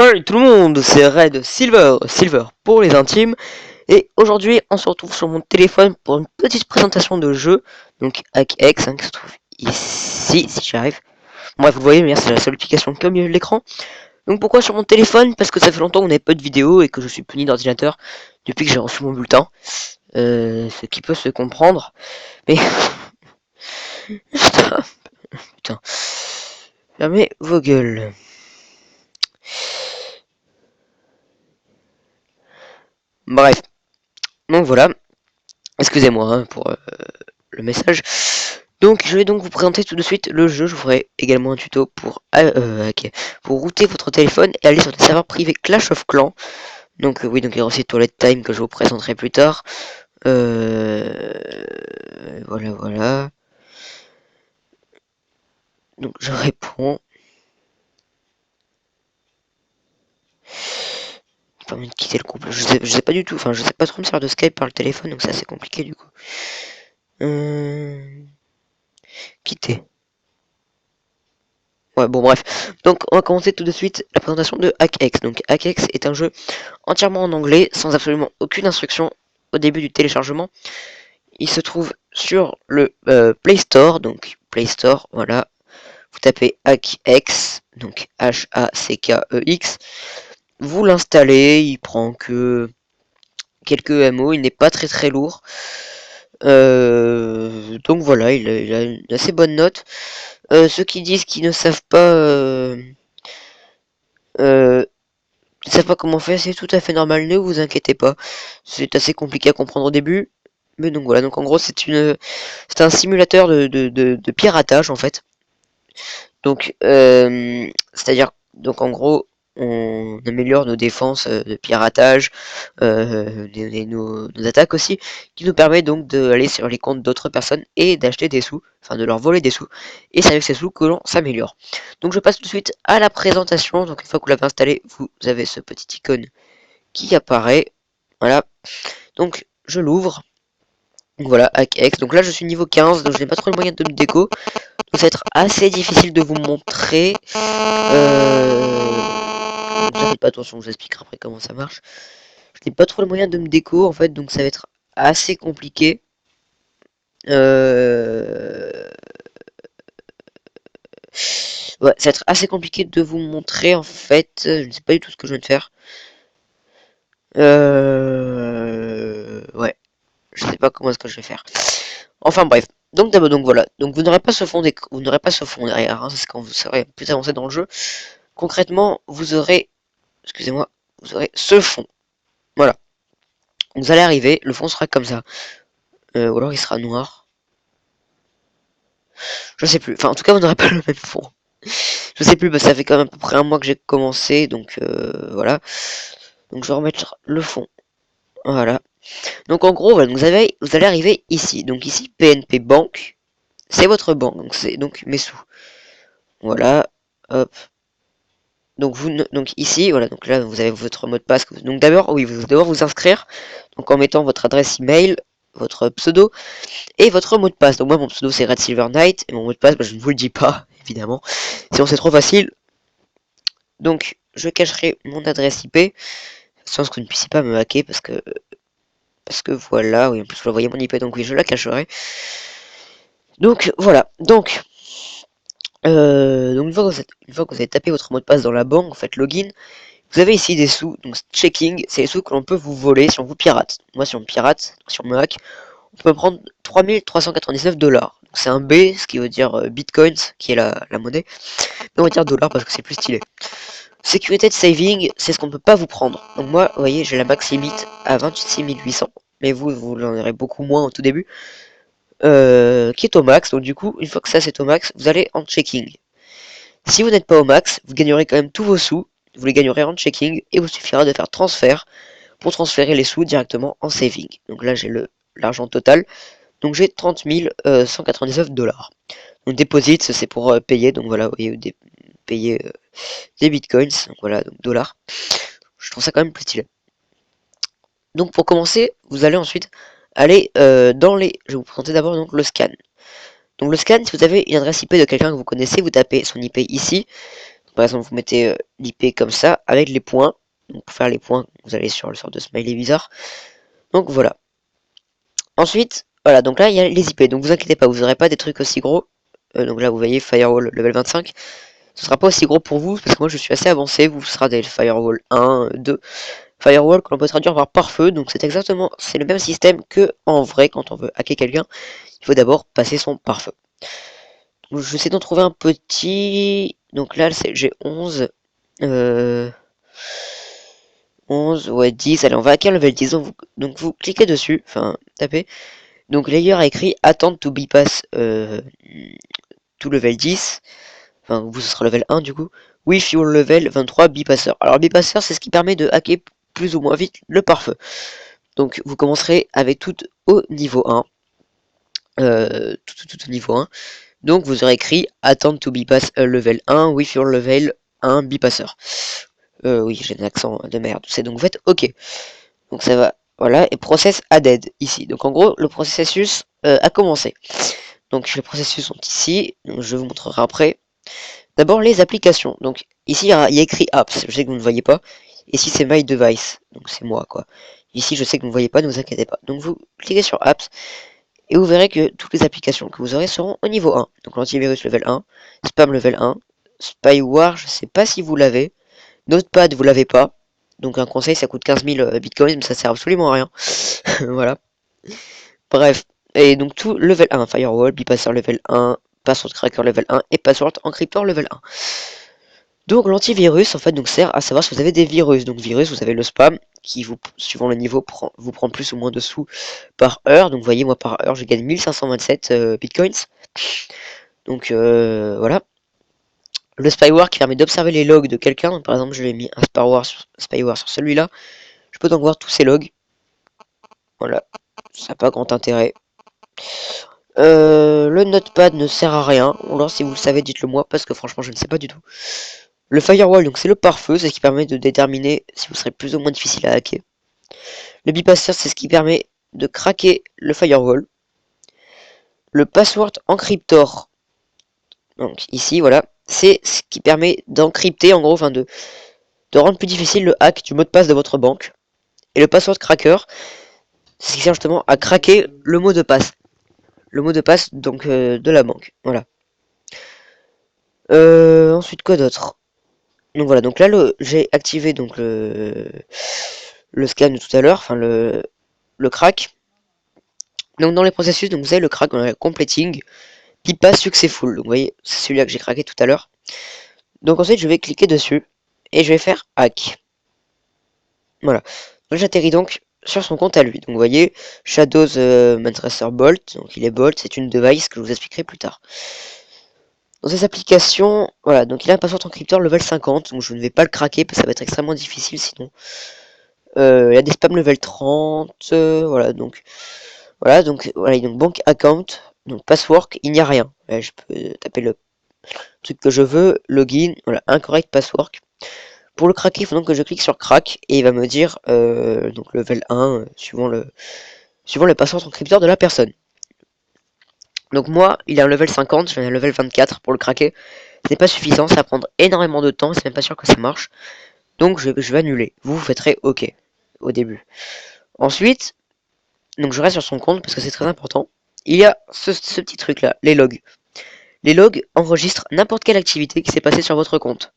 Salut tout le monde, c'est Red Silver pour les intimes, et aujourd'hui on se retrouve sur mon téléphone pour une petite présentation de jeu, donc HackX, qui se trouve ici, si j'arrive. Bref, vous le voyez, mais c'est la seule application qui est au milieu de l'écran. Donc pourquoi sur mon téléphone? Parce que ça fait longtemps qu'on n'avait pas de vidéo et que je suis puni d'ordinateur depuis que j'ai reçu mon bulletin, ce qui peut se comprendre, mais... Putain, fermez vos gueules. Bref, donc voilà, excusez-moi pour le message. Donc je vais donc vous présenter tout de suite le jeu. Je vous ferai également un tuto pour router votre téléphone et aller sur des serveurs privés Clash of Clans. Donc oui, donc il y aura aussi Toilet Time que je vous présenterai plus tard. Voilà. Donc je réponds. Pas envie de quitter le couple. Je sais pas du tout. Enfin, je sais pas trop me servir de Skype par le téléphone, donc c'est assez compliqué du coup. Quitter. Ouais, bon bref. Donc on va commencer tout de suite la présentation de HackX. Donc HackX est un jeu entièrement en anglais, sans absolument aucune instruction au début du téléchargement. Il se trouve sur le Play Store, donc Play Store, voilà. Vous tapez HackX, donc H-A-C-K-E-X. Vous l'installez, il prend que quelques MO, il n'est pas très lourd. Donc voilà, il a une assez bonne note. Ceux qui disent qu'ils ne savent pas comment faire, c'est tout à fait normal, ne vous inquiétez pas. C'est assez compliqué à comprendre au début. Mais donc voilà, donc en gros c'est un simulateur de piratage en fait. Donc c'est-à-dire donc en gros on améliore nos défenses de piratage, nos attaques aussi, qui nous permet donc d'aller sur les comptes d'autres personnes et d'acheter des sous, enfin de leur voler des sous, et c'est avec ces sous que l'on s'améliore. Donc je passe tout de suite à la présentation. Donc une fois que vous l'avez installé, vous avez ce petit icône qui apparaît, voilà. Donc je l'ouvre, donc voilà, HackX. Donc là je suis niveau 15, donc je n'ai pas trop le moyen de me déco, donc ça va être assez difficile de vous montrer. Ne faites pas attention, je vous expliquerai après comment ça marche. Je n'ai pas trop le moyen de me déco en fait, donc ça va être assez compliqué. Ouais, ça va être assez compliqué de vous montrer en fait. Je ne sais pas du tout ce que je viens de faire. Ouais, je sais pas comment est-ce que je vais faire. Enfin bref. Donc d'abord, donc voilà. Donc vous n'aurez pas ce fond vous n'aurez pas ce fond derrière. Hein, c'est quand vous serez plus avancé dans le jeu. Concrètement, vous aurez, excusez-moi, vous aurez ce fond. Voilà. Vous allez arriver, le fond sera comme ça. Ou alors il sera noir. Je sais plus. Enfin, en tout cas, vous n'aurez pas le même fond. Je sais plus, parce que ça fait quand même à peu près un mois que j'ai commencé, donc voilà. Donc je vais remettre le fond. Voilà. Donc en gros, voilà, vous allez arriver ici. Donc ici, PNP Bank, c'est votre banque. Donc c'est donc mes sous. Voilà. Hop. Donc ici, voilà, donc là vous avez votre mot de passe. Donc d'abord, oui, vous devez vous inscrire. Donc en mettant votre adresse email, votre pseudo et votre mot de passe. Donc moi mon pseudo c'est Red Silver Knight et mon mot de passe, je ne vous le dis pas, évidemment. Sinon c'est trop facile. Donc je cacherai mon adresse IP, sans que vous ne puissiez pas me hacker parce que voilà, oui, en plus vous voyez mon IP, donc oui, je la cacherai. Donc voilà, donc une fois que vous avez tapé votre mot de passe dans la banque, vous faites login, vous avez ici des sous, donc checking, c'est les sous que l'on peut vous voler si on vous pirate. Moi si on me pirate, si on me hack, on peut prendre 3399 dollars. C'est un B, ce qui veut dire bitcoins, qui est la monnaie, mais on va dire dollars parce que c'est plus stylé. Sécurité de saving, c'est ce qu'on ne peut pas vous prendre. Donc moi, vous voyez, j'ai la max limit à 26 800, mais vous en aurez beaucoup moins au tout début, qui est au max. Donc du coup, une fois que ça c'est au max, vous allez en checking. Si vous n'êtes pas au max, vous gagnerez quand même tous vos sous, vous les gagnerez en checking, et vous suffira de faire transfert pour transférer les sous directement en saving. Donc là j'ai l'argent total, donc j'ai 30 199 dollars. Donc deposit, c'est pour payer, donc voilà, vous voyez, payer des bitcoins, donc voilà, donc dollars. Je trouve ça quand même plus stylé. Donc pour commencer, vous allez ensuite aller dans les... Je vais vous présenter d'abord donc le scan. Donc le scan, si vous avez une adresse IP de quelqu'un que vous connaissez, vous tapez son IP ici. Par exemple, vous mettez l'IP comme ça, avec les points. Donc pour faire les points, vous allez sur le sort de smiley bizarre. Donc voilà. Ensuite, voilà, donc là il y a les IP. Donc vous inquiétez pas, vous n'aurez pas des trucs aussi gros. Donc là vous voyez Firewall level 25. Ce sera pas aussi gros pour vous, parce que moi je suis assez avancé. Vous sera des Firewall 1, 2. Firewall que l'on peut traduire par pare-feu. Donc c'est le même système que en vrai quand on veut hacker quelqu'un. Il faut d'abord passer son pare-feu. Je vais essayer d'en trouver un petit. Donc là j'ai 11. 11, ouais 10, allez on va hacker level 10, donc vous cliquez dessus, enfin tapez, donc layer a écrit attend to bypass to level 10, enfin vous ce sera level 1 du coup, with your level 23 bypasser. Alors bypasser c'est ce qui permet de hacker plus ou moins vite le pare-feu, donc vous commencerez avec tout au niveau 1, tout au niveau 1, donc vous aurez écrit attend to bypass level 1 with your level 1 bypasser. Oui, j'ai un accent de merde, c'est donc vous faites OK. Donc ça va, voilà, et process added ici. Donc en gros, le processus a commencé. Donc les processus sont ici, donc je vous montrerai après. D'abord les applications. Donc ici il y a écrit apps, je sais que vous ne voyez pas. Ici c'est my device, donc c'est moi quoi. Ici je sais que vous ne voyez pas, ne vous inquiétez pas. Donc vous cliquez sur apps et vous verrez que toutes les applications que vous aurez seront au niveau 1. Donc l'antivirus level 1, spam level 1, spyware, je sais pas si vous l'avez. Notepad, vous l'avez pas. Donc un conseil, ça coûte 15 000 bitcoins, mais ça sert absolument à rien. Voilà. Bref. Et donc tout level 1, firewall, bypasser level 1, password cracker level 1 et password encryptor level 1. Donc l'antivirus en fait donc sert à savoir si vous avez des virus. Donc virus, vous avez le spam qui vous, suivant le niveau, vous prend plus ou moins de sous par heure. Donc vous voyez, moi par heure, je gagne 1527 bitcoins. Donc voilà. Le spyware qui permet d'observer les logs de quelqu'un. Par exemple, je l'ai mis un spyware sur celui-là. Je peux donc voir tous ces logs. Voilà. Ça n'a pas grand intérêt. Le notepad ne sert à rien. Ou alors si vous le savez, dites-le moi, parce que franchement, je ne sais pas du tout. Le firewall, donc c'est le pare-feu, c'est ce qui permet de déterminer si vous serez plus ou moins difficile à hacker. Le bypasser, c'est ce qui permet de craquer le firewall. Le password encryptor, donc ici, voilà, c'est ce qui permet d'encrypter, en gros, enfin de rendre plus difficile le hack du mot de passe de votre banque. Et le password cracker, c'est ce qui sert justement à craquer le mot de passe. Le mot de passe donc de la banque. Voilà. Ensuite quoi d'autre? Donc voilà, donc là j'ai activé donc le scan de tout à l'heure, enfin le crack. Donc dans les processus, donc vous avez le crack, on a le completing, qui passe successful. Donc vous voyez, c'est celui-là que j'ai craqué tout à l'heure. Donc ensuite je vais cliquer dessus et je vais faire hack. Voilà. Donc j'atterris donc sur son compte à lui. Donc vous voyez, Shadows Mantracer Bolt, donc il est Bolt, c'est une device que je vous expliquerai plus tard. Dans ces applications, voilà, donc il a un password encrypteur level 50, donc je ne vais pas le craquer parce que ça va être extrêmement difficile sinon. Il y a des spams level 30, voilà, donc voilà, donc bank account, donc password, il n'y a rien. Là, je peux taper le truc que je veux, login, voilà, incorrect password. Pour le craquer, il faut donc que je clique sur crack et il va me dire donc level 1 suivant le password encrypteur de la personne. Donc moi, il est un level 50, je vais à un level 24 pour le craquer. Ce n'est pas suffisant, ça va prendre énormément de temps, c'est même pas sûr que ça marche. Donc je vais annuler. Vous faites OK au début. Ensuite, donc je reste sur son compte parce que c'est très important. Il y a ce petit truc là, les logs. Les logs enregistrent n'importe quelle activité qui s'est passée sur votre compte.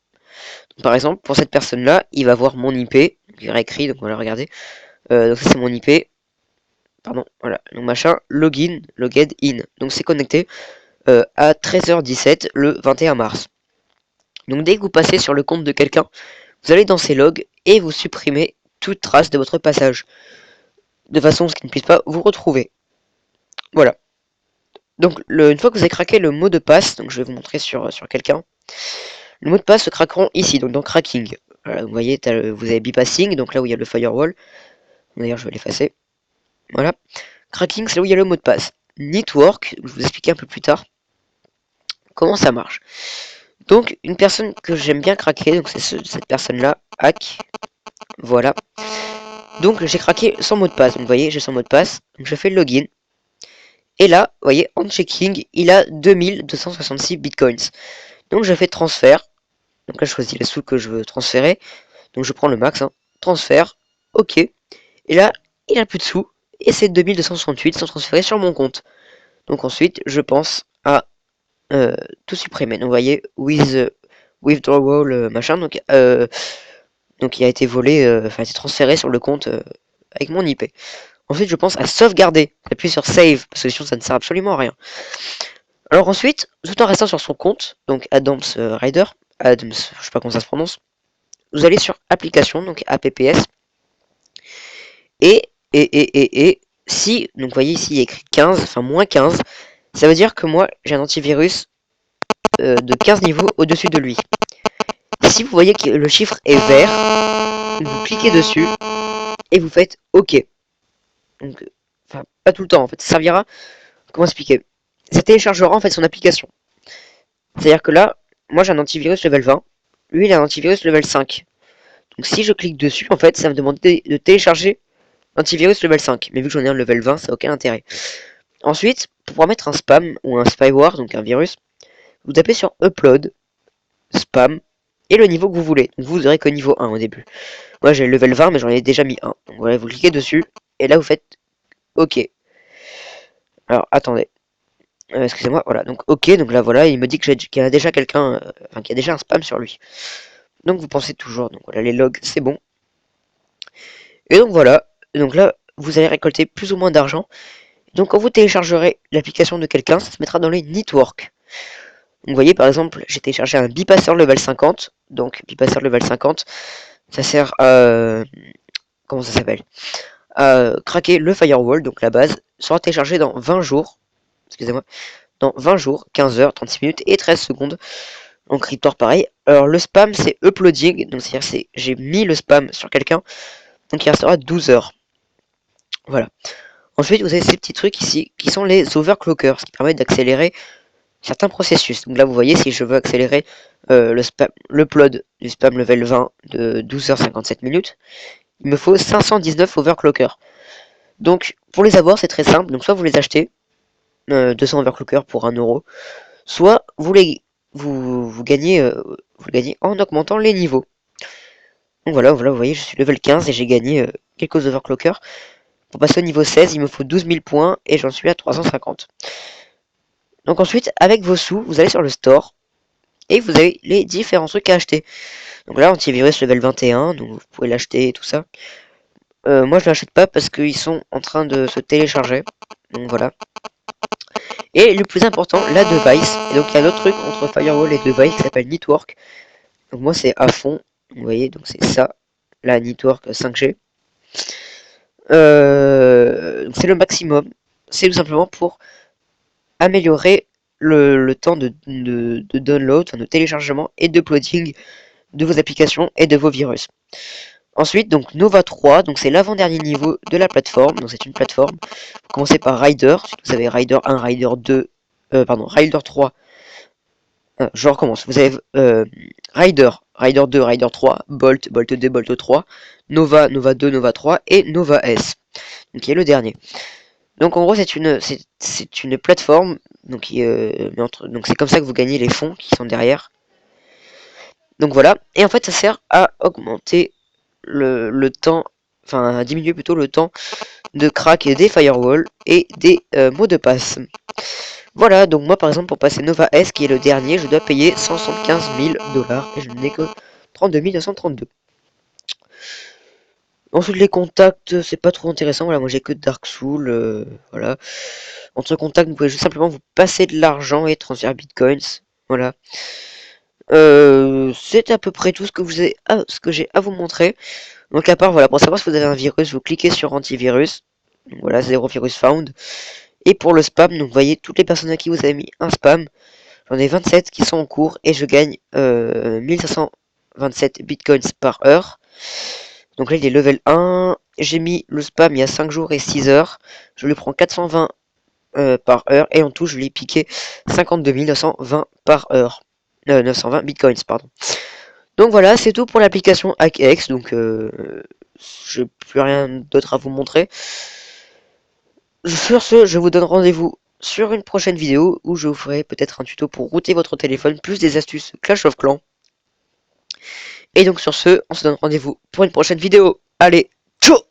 Donc, par exemple, pour cette personne là, il va voir mon IP. Il y aura écrit, donc voilà, regardez. Donc ça c'est mon IP. Pardon, voilà. Donc machin, login, logged in. Donc c'est connecté à 13h17 le 21 mars. Donc dès que vous passez sur le compte de quelqu'un, vous allez dans ces logs et vous supprimez toute trace de votre passage, de façon à ce qu'il ne puisse pas vous retrouver. Voilà. Donc une fois que vous avez craqué le mot de passe, donc je vais vous montrer sur quelqu'un, le mot de passe se craqueront ici, donc dans cracking. Voilà, vous voyez, vous avez bypassing, donc là où il y a le firewall. D'ailleurs, je vais l'effacer. Voilà. Cracking, c'est là où il y a le mot de passe. Network, je vais vous expliquer un peu plus tard comment ça marche. Donc, une personne que j'aime bien craquer, donc c'est cette personne-là, hack. Voilà. Donc, j'ai craqué son mot de passe. Donc, vous voyez, j'ai son mot de passe. Donc, je fais le login. Et là, vous voyez, en checking, il a 2266 bitcoins. Donc, je fais transfert. Donc là, je choisis les sous que je veux transférer. Donc je prends le max, hein. Transfert, ok. Et là, il n'a plus de sous. Et c'est 2268 sont transférés sur mon compte. Donc ensuite, je pense à tout supprimer. Donc vous voyez, with withdrawal machin. Donc il a été volé, enfin, été transféré sur le compte avec mon IP. Ensuite, je pense à sauvegarder. J'appuie sur save, parce que sinon ça ne sert absolument à rien. Alors ensuite, tout en restant sur son compte, donc Adams Rider, Adams, je sais pas comment ça se prononce, vous allez sur application, donc apps, et si, donc vous voyez ici il y a écrit 15, enfin moins 15, ça veut dire que moi j'ai un antivirus de 15 niveaux au-dessus de lui. Si vous voyez que le chiffre est vert, vous cliquez dessus et vous faites OK. Donc, enfin, pas tout le temps en fait, ça servira, comment expliquer? Ça téléchargera en fait son application. C'est-à-dire que là, moi j'ai un antivirus level 20, lui il a un antivirus level 5. Donc si je clique dessus, en fait, ça va me demander de télécharger l'antivirus level 5. Mais vu que j'en ai un level 20, ça n'a aucun intérêt. Ensuite, pour pouvoir mettre un spam ou un spyware, donc un virus, vous tapez sur Upload, Spam, et le niveau que vous voulez. Donc vous aurez que niveau 1 au début. Moi j'ai le level 20, mais j'en ai déjà mis 1. Donc voilà, vous cliquez dessus, et là vous faites OK. Alors attendez. Excusez-moi, voilà, donc OK, donc là voilà, il me dit qu'il y a déjà quelqu'un, enfin qu'il y a déjà un spam sur lui. Donc vous pensez toujours, donc voilà, les logs, c'est bon. Et donc voilà, donc là, vous allez récolter plus ou moins d'argent. Donc quand vous téléchargerez l'application de quelqu'un, ça se mettra dans les networks. Donc vous voyez par exemple, j'ai téléchargé un bypasser level 50. Donc bypasser level 50, ça sert à... comment ça s'appelle? À craquer le firewall, donc la base, sera téléchargé dans 20 jours. Excusez-moi. Dans 20 jours, 15 heures, 36 minutes et 13 secondes. Donc Cryptor pareil. Alors le spam c'est uploading, donc c'est-à-dire c'est j'ai mis le spam sur quelqu'un, donc il restera 12 heures. Voilà. Ensuite, vous avez ces petits trucs ici qui sont les overclockers, ce qui permet d'accélérer certains processus. Donc là, vous voyez, si je veux accélérer l'upload du spam level 20 de 12h57 minutes, il me faut 519 overclockers. Donc, pour les avoir, c'est très simple. Donc, soit vous les achetez, 200 overclockers pour 1€, soit vous gagnez en augmentant les niveaux. Donc voilà, vous voyez, je suis level 15 et j'ai gagné quelques overclockers. Pour passer au niveau 16, il me faut 12 000 points et j'en suis à 350. Donc ensuite, avec vos sous, vous allez sur le store et vous avez les différents trucs à acheter. Donc là, antivirus level 21, donc vous pouvez l'acheter et tout ça. Moi, je l'achète pas parce qu'ils sont en train de se télécharger. Donc voilà. Et le plus important, la device. Et donc il y a un autre truc entre Firewall et device qui s'appelle Network. Donc moi, c'est à fond. Vous voyez, donc c'est ça, la Network 5G. C'est le maximum. C'est tout simplement pour améliorer le temps de download, enfin de téléchargement et d'uploading de vos applications et de vos virus. Ensuite, donc Nova 3, donc c'est l'avant-dernier niveau de la plateforme. Donc c'est une plateforme. Vous commencez par Rider, si vous avez Rider 1, Rider 2, Rider 3. Je recommence. Vous avez Rider, Rider 2, Rider 3, Bolt, Bolt 2, Bolt 3, Nova, Nova 2, Nova 3 et Nova S. Donc qui est le dernier. Donc en gros c'est une plateforme donc donc c'est comme ça que vous gagnez les fonds qui sont derrière. Donc voilà, et en fait ça sert à augmenter le temps, enfin à diminuer plutôt le temps de crack des firewalls et des mots de passe. Voilà, donc moi par exemple pour passer Nova S qui est le dernier, je dois payer 175 000 $ et je n'ai que 32 932. Ensuite les contacts, c'est pas trop intéressant, voilà, moi j'ai que Dark Soul, voilà. Entre contacts, vous pouvez juste simplement vous passer de l'argent et transférer bitcoins, voilà. C'est à peu près tout ce que j'ai à vous montrer. Donc à part, voilà, pour savoir si vous avez un virus, vous cliquez sur antivirus, donc voilà, 0 virus found. Et pour le spam, donc vous voyez toutes les personnes à qui vous avez mis un spam, j'en ai 27 qui sont en cours et je gagne 1527 bitcoins par heure. Donc là il est level 1, j'ai mis le spam il y a 5 jours et 6 heures, je lui prends 420 par heure et en tout je lui ai piqué 52 920 par heure. 920 bitcoins, pardon. Donc voilà, c'est tout pour l'application HackX, donc je n'ai plus rien d'autre à vous montrer. Sur ce, je vous donne rendez-vous sur une prochaine vidéo où je vous ferai peut-être un tuto pour router votre téléphone, plus des astuces Clash of Clans. Et donc sur ce, on se donne rendez-vous pour une prochaine vidéo. Allez, ciao!